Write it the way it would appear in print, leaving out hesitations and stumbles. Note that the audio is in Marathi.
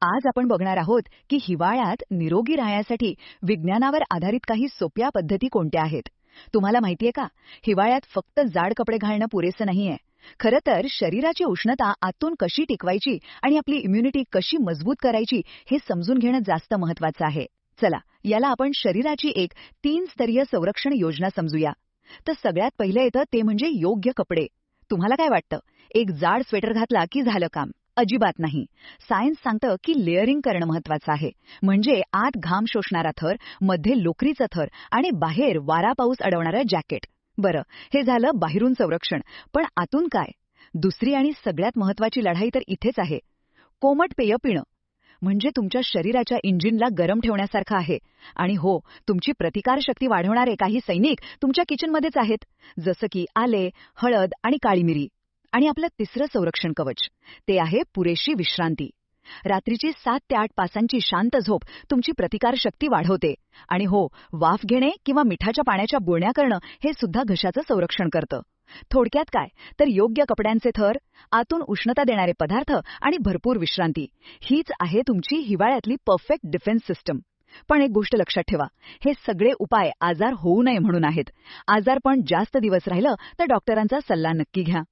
आज आपण बघणार आहोत की हिवाळ्यात निरोगी राहण्यासाठी विज्ञानावर आधारित काही सोप्या पद्धती कोणत्या आहेत. तुम्हाला माहितीये का, हिवाळ्यात फक्त जाड कपडे घालणं पुरेसं नाहीये. खरं तर शरीराची उष्णता आतून कशी टिकवायची आणि आपली इम्युनिटी कशी मजबूत करायची हे समजून घेणं जास्त महत्वाचं आहे. चला, याला आपण शरीराची एक 3 स्तरीय संरक्षण योजना समजूया. तर सगळ्यात पहिलं येतं ते म्हणजे योग्य कपडे. तुम्हाला काय वाटतं, एक जाड स्वेटर घातला की झालं काम? अजिबात नाही. सायन्स सांगतं की लेअरिंग करणं महत्वाचं आहे. म्हणजे आत घाम शोषणारा थर, मध्ये लोकरीचा थर आणि बाहेर वारा पाऊस अडवणारं जॅकेट. बरं, हे झालं बाहेरून संरक्षण. पण आतून काय? दुसरी आणि सगळ्यात महत्वाची लढाई तर इथेच आहे. कोमट पेय पिणं म्हणजे तुमच्या शरीराच्या इंजिनला गरम ठेवण्यासारखं आहे. आणि हो, तुमची प्रतिकारशक्ती वाढवणारे काही सैनिक तुमच्या किचनमध्येच आहेत, जसं की आले, हळद आणि काळी मिरी. आणि आपलं तिसरं संरक्षण कवच, ते आहे पुरेशी विश्रांती. रात्रीची 7 ते 8 तासांची शांत झोप तुमची प्रतिकारशक्ती वाढवते. आणि हो, वाफ घेणे किंवा मिठाच्या पाण्याच्या गुळण्या करणं हे सुद्धा घशाचं संरक्षण करतं. थोडक्यात काय, तर योग्य कपड्यांचे थर, आतून उष्णता देणारे पदार्थ आणि भरपूर विश्रांती, हीच आहे तुमची हिवाळ्यातली परफेक्ट डिफेन्स सिस्टम. पण एक गोष्ट लक्षात ठेवा, हे सगळे उपाय आजार होऊ नये म्हणून आहेत. आजारपण जास्त दिवस राहिलं तर डॉक्टरांचा सल्ला नक्की घ्या.